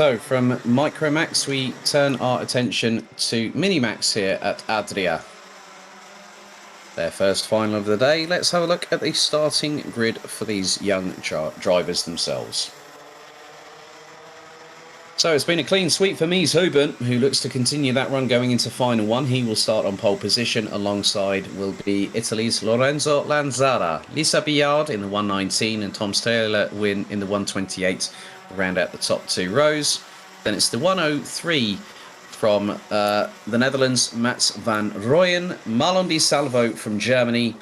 So from Micromax, we turn our attention to Minimax here at Adria. Their first final of the day. Let's have a look at the starting grid for these young drivers themselves. So it's been a clean sweep for Mies Huben, who looks to continue that run going into final one. He will start on pole position. Alongside will be Italy's Lorenzo Lanzara. Lisa Biard in the 119 and Tom Strehler win in the 128. Round out the top two rows. Then it's the 103 from the Netherlands, Mats van Rooyen. Marlon Di Salvo from Germany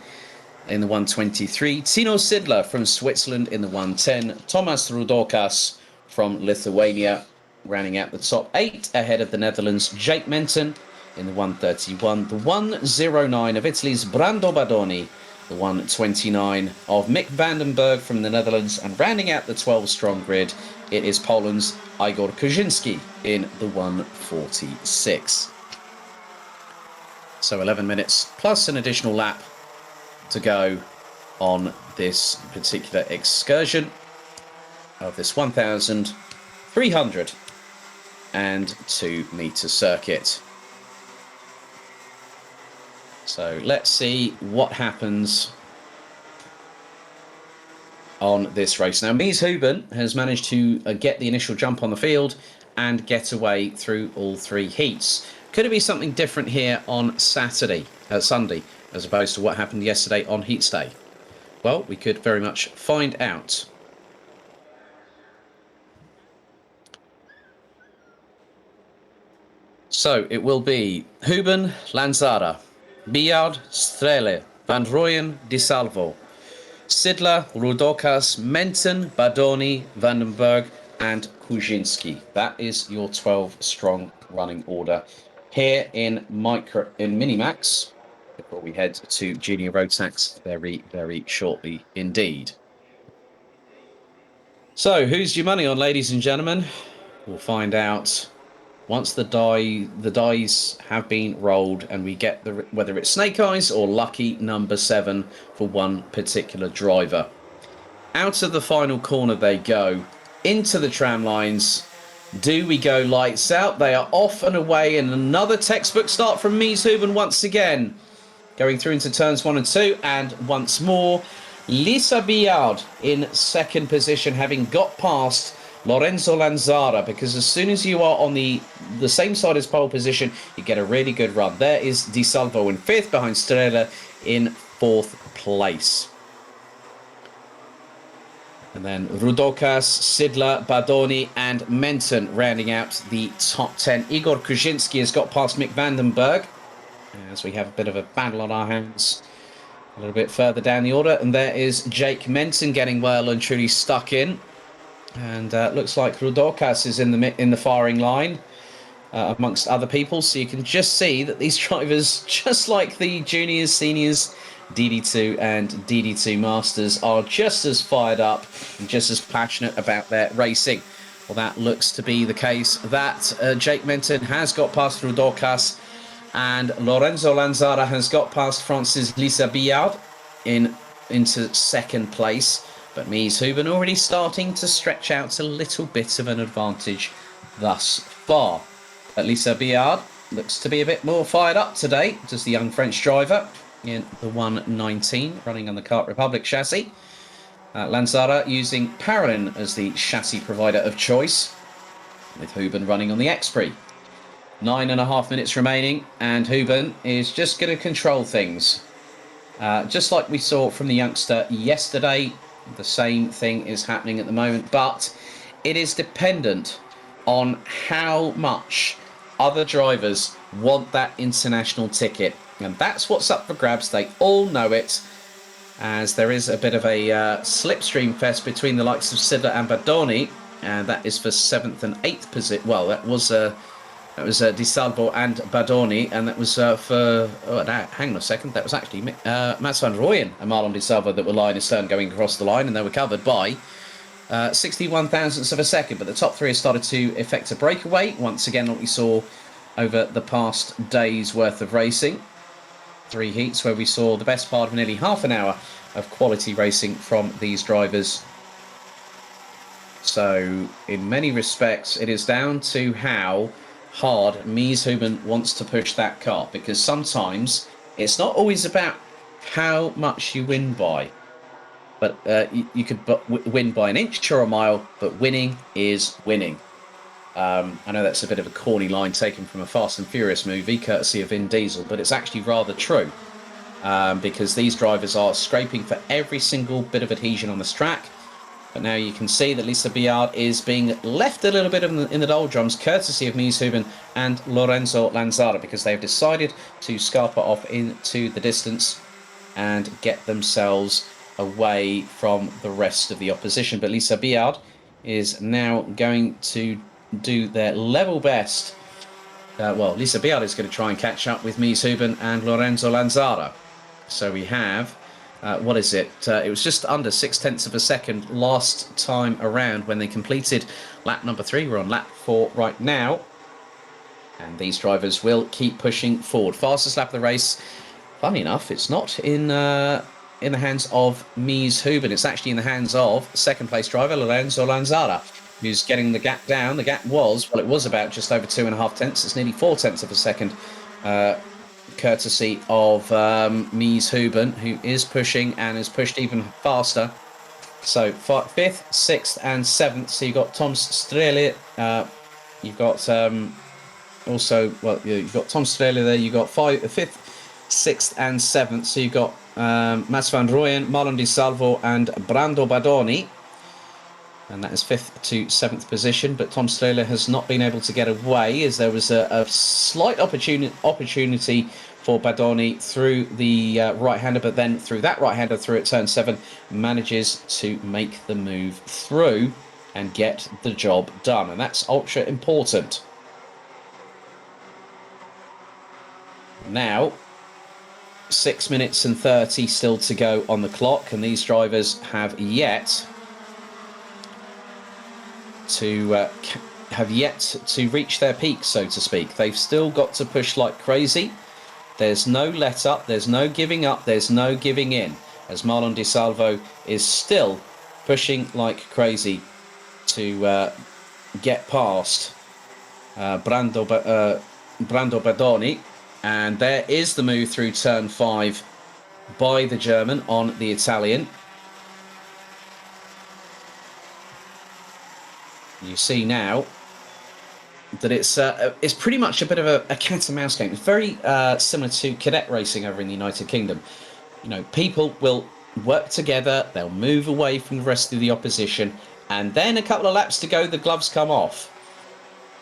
in the 123. Tino Sidler from Switzerland in the 110. Thomas Rudokas from Lithuania rounding out the top 8 ahead of the Netherlands, Jake Menton in the 131. The 109 of Italy's Brando Badoni. The 129 of Mick Vandenberg from the Netherlands, and rounding out the 12-strong grid, it is Poland's Igor Kuzinski in the 146. So 11 minutes plus an additional lap to go on this particular excursion of this 1,302-metre circuit. So let's see what happens on this race. Now, Mies Huben has managed to get the initial jump on the field and get away through all 3 heats. Could it be something different here on Sunday, as opposed to what happened yesterday on Heats Day? Well, we could very much find out. So it will be Huben, Lanzara, Biard, Strehler, Van Rooyen, Di Salvo, Sidler, Rudokas, Menton, Badoni, Vandenberg, and Kuzinski. That is your 12-strong running order here in Minimax, before we head to Junior Rotax very, very shortly indeed. So, who's your money on, ladies and gentlemen? We'll find out once the dice have been rolled and we get whether it's snake eyes or lucky number 7 for one particular driver. Out of the final corner they go, into the tram lines. Do we go lights out? They are off and away, and another textbook start from Mies Huben once again. Going through into turns 1 and 2, and once more, Lisa Biard in second position, having got past Lorenzo Lanzara, because as soon as you are on the same side as pole position, you get a really good run. There is Di Salvo in 5th, behind Strehler in 4th place. And then Rudokas, Sidler, Badoni and Menton rounding out the top 10. Igor Kuzinski has got past Mick Vandenberg, as we have a bit of a battle on our hands a little bit further down the order. And there is Jake Menton getting well and truly stuck in. And looks like Rudokas is in the firing line amongst other people. So you can just see that these drivers, just like the juniors, seniors, DD2 and DD2 Masters, are just as fired up and just as passionate about their racing. Well, that looks to be the case. That Jake Menton has got past Rudokas, and Lorenzo Lanzara has got past France's Lisa Biard into second place. But Mies Huben already starting to stretch out a little bit of an advantage thus far. But Lisa Biard looks to be a bit more fired up today, does the young French driver in the 119, running on the Kart Republic chassis. Lanzara using Parolin as the chassis provider of choice, with Huben running on the Xpree. 9.5 minutes remaining, and Huben is just going to control things. Just like we saw from the youngster yesterday, the same thing is happening at the moment, but it is dependent on how much other drivers want that international ticket. And that's what's up for grabs. They all know it, as there is a bit of a slipstream fest between the likes of Sidler and Badoni, and that is for 7th and 8th position. Well, that was Di Salvo and Badoni, and that was for... Oh, no, hang on a second. That was actually Mats van Rooyen and Marlon Di Salvo that were line astern going across the line, and they were covered by 61 thousandths of a second. But the top 3 have started to effect a breakaway. Once again, what we saw over the past day's worth of racing. 3 heats where we saw the best part of nearly half an hour of quality racing from these drivers. So in many respects, it is down to how hard Mieshuben wants to push that car, because sometimes it's not always about how much you win by, but you could win by an inch or a mile, but winning is winning. I know that's a bit of a corny line taken from a Fast and Furious movie, courtesy of Vin Diesel, but it's actually rather true, because these drivers are scraping for every single bit of adhesion on this track. But now you can see that Lisa Biard is being left a little bit in the doldrums, courtesy of Mieshuben and Lorenzo Lanzara, because they've decided to scarper off into the distance and get themselves away from the rest of the opposition. But Lisa Biard is now going to do their level best. Well, Lisa Biard is going to try and catch up with Mieshuben and Lorenzo Lanzara. So we have... what is it? It was just under 0.6 of a second last time around when they completed lap number 3. We're on lap 4 right now. And these drivers will keep pushing forward. Fastest lap of the race. Funny enough, it's not in the hands of Mieshuben. It's actually in the hands of second place driver Lorenzo Lanzara, who's getting the gap down. The gap was, well, it was about just over 2.5 tenths. It's nearly 0.4 of a second. Courtesy of Mieshuben, who is pushing and has pushed even faster. So 5th, 6th and 7th. So you've got Tom Strele. You've got also, well, you've got Tom Strele there. You've got 5th, 6th and 7th. So you've got Mats van Rooyen, Marlon Di Salvo and Brando Badoni. And that is 5th to 7th position. But Tom Strele has not been able to get away, as there was a slight opportunity for Badoni through the right-hander, but then through that right-hander through at turn 7, manages to make the move through and get the job done. And that's ultra important. Now, 6 minutes and 30 still to go on the clock, and these drivers have yet to reach their peak, so to speak. They've still got to push like crazy. There's no let up, there's no giving up, there's no giving in, as Marlon Di Salvo is still pushing like crazy to get past Brando Badoni. And there is the move through turn 5 by the German on the Italian. You see now that it's pretty much a bit of a cat and mouse game. It's very similar to cadet racing over in the United Kingdom. You know, people will work together, they'll move away from the rest of the opposition, and then a couple of laps to go, the gloves come off.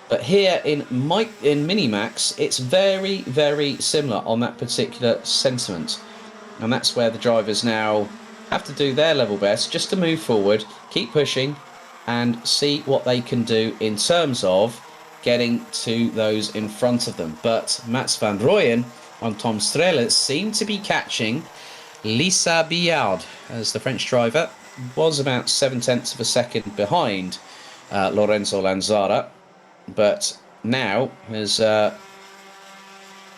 But here in Minimax, it's very, very similar on that particular sentiment. And that's where the drivers now have to do their level best just to move forward, keep pushing, and see what they can do in terms of getting to those in front of them. But Mats van Rooyen on Tom Strele seemed to be catching Lisa Biard, as the French driver was about 0.7 of a second behind Lorenzo Lanzara, but now has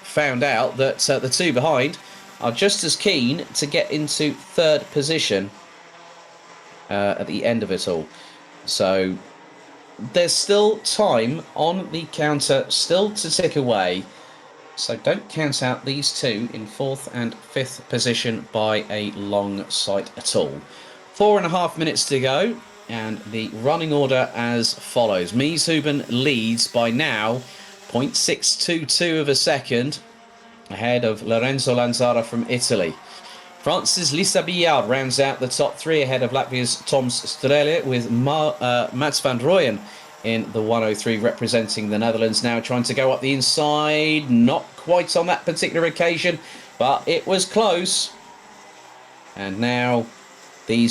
found out that the two behind are just as keen to get into third position at the end of it all. So there's still time on the counter, still to tick away. So don't count out these two in 4th and 5th position by a long sight at all. 4.5 minutes to go, and the running order as follows. Mieshuben leads by now 0.622 of a second, ahead of Lorenzo Lanzara from Italy. France's Lisa Biard rounds out the top 3 ahead of Latvia's Tom Strele, with Mats van Rooyen in the 103 representing the Netherlands, now trying to go up the inside. Not quite on that particular occasion, but it was close. And now they're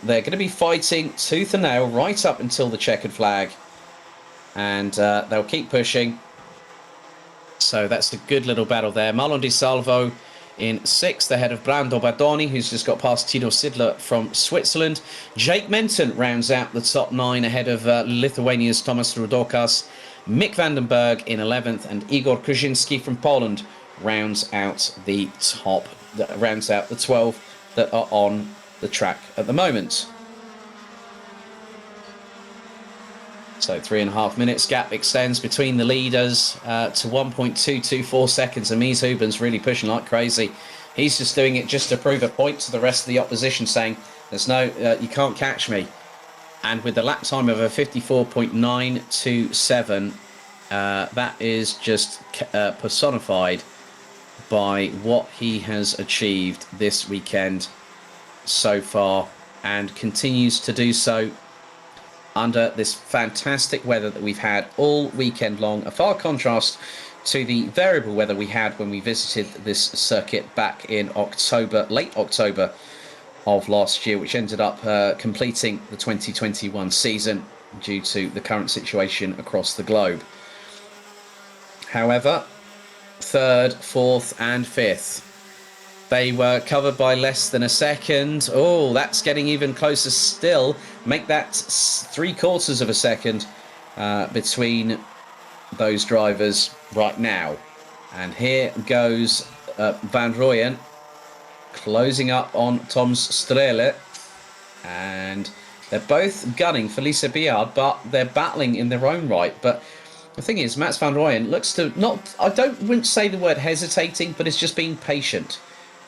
going to be fighting tooth and nail right up until the checkered flag. And they'll keep pushing. So that's a good little battle there. Marlon Di Salvo in 6th, ahead of Brando Badoni, who's just got past Tito Sidler from Switzerland. Jake Menton rounds out the top 9 ahead of Lithuania's Tomas Rudokas. Mick Vandenberg in 11th, and Igor Kuzinski from Poland rounds out the 12 that are on the track at the moment. So 3.5 minutes. Gap extends between the leaders to 1.224 seconds. And Mies Huben's really pushing like crazy. He's just doing it just to prove a point to the rest of the opposition, saying, "There's no, you can't catch me." And with the lap time of a 54.927, that is just personified by what he has achieved this weekend so far, and continues to do so under this fantastic weather that we've had all weekend long. A far contrast to the variable weather we had when we visited this circuit back in October, late October of last year, which ended up completing the 2021 season due to the current situation across the globe. However, third, fourth and fifth, they were covered by less than a second. Oh, that's getting even closer still. Make that 3/4 of a second between those drivers right now. And here goes Van Rooyen closing up on Tom Strehler. And they're both gunning for Lisa Biard, but they're battling in their own right. But the thing is, Mats Van Rooyen looks to not, I wouldn't say the word hesitating, but it's just being patient.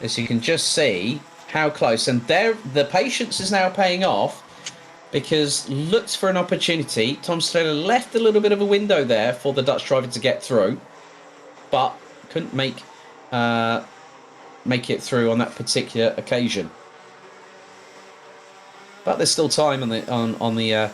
As you can just see how close. And there, the patience is now paying off, because looked for an opportunity. Tom Strehler left a little bit of a window there for the Dutch driver to get through, but couldn't make it through on that particular occasion. But there's still time on the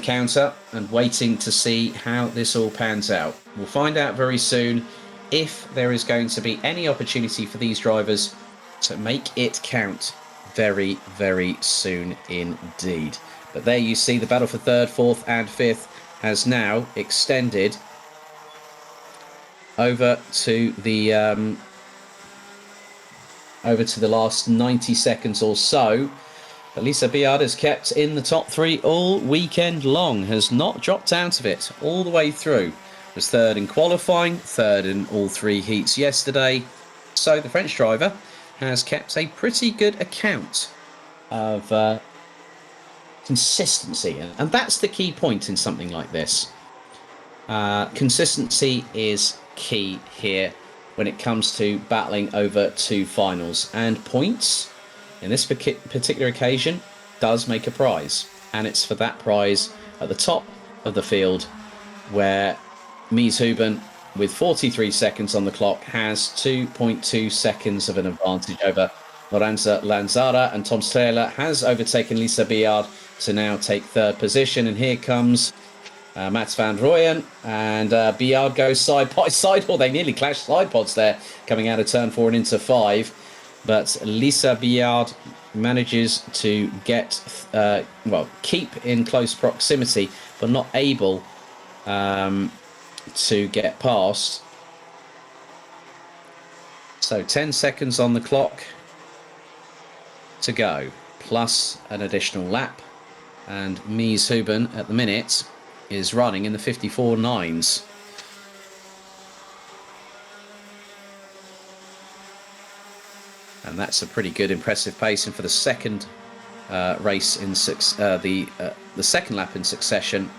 counter, and waiting to see how this all pans out. We'll find out very soon if there is going to be any opportunity for these drivers to make it count very, very soon indeed. But there you see the battle for third, fourth and fifth has now extended over to the last 90 seconds or so. Lisa Biard has kept in the top three all weekend long, has not dropped out of it all the way through. Was third in qualifying, third in all three heats yesterday. So the French driver has kept a pretty good account of consistency. And that's the key point in something like this. Consistency is key here when it comes to battling over two finals. And points, in this particular occasion, does make a prize. And it's for that prize at the top of the field, where Mies Huben, with 43 seconds on the clock, has 2.2 seconds of an advantage over Lorenzo Lanzara, and Tom Strehler has overtaken Lisa Biard to now take third position. And here comes Mats Van Rooyen, and Biard goes side by side, or they nearly clashed side pods there, coming out of turn 4 and into 5. But Lisa Biard manages to get, keep in close proximity, but not able to get past. So 10 seconds on the clock to go, plus an additional lap. And Mies Huben at the minute is running in the 54.9s. And that's a pretty good, impressive pace. And for the second race in the second lap in succession,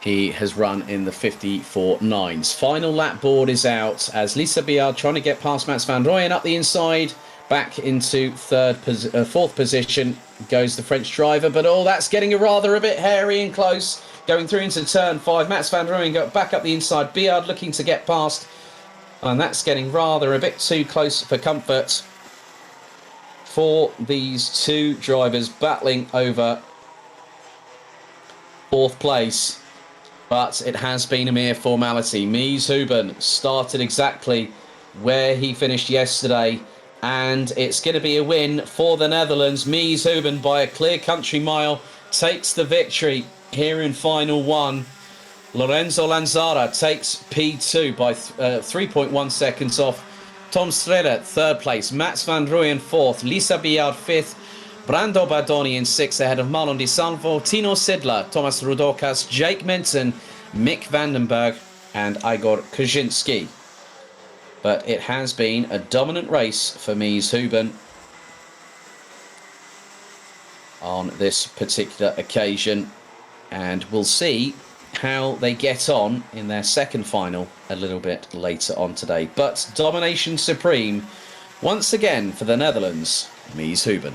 he has run in the 54.9s. Final lap board is out as Lisa Biard trying to get past Mats Van Rooyen up the inside. Back into fourth position goes the French driver. But that's getting rather a bit hairy and close. Going through into turn 5. Mats Van Rooyen got back up the inside. Biard looking to get past. And that's getting rather a bit too close for comfort for these two drivers battling over fourth place. But it has been a mere formality. Mies Huben started exactly where he finished yesterday, and it's going to be a win for the Netherlands. Mies Huben, by a clear country mile, takes the victory here in final one. Lorenzo Lanzara takes P2 by 3.1 seconds off Tom Strehler, third place. Mats Van Rooyen, fourth. Lisa Biard, fifth. Brando Badoni in sixth, ahead of Marlon Di Salvo, Tino Sidler, Thomas Rotax, Jake Menton, Mick Vandenberg, and Igor Kuzinski. But it has been a dominant race for Mies Huben. on this particular occasion. And we'll see how they get on in their second final a little bit later on today. But domination supreme once again for the Netherlands, Mies Houben.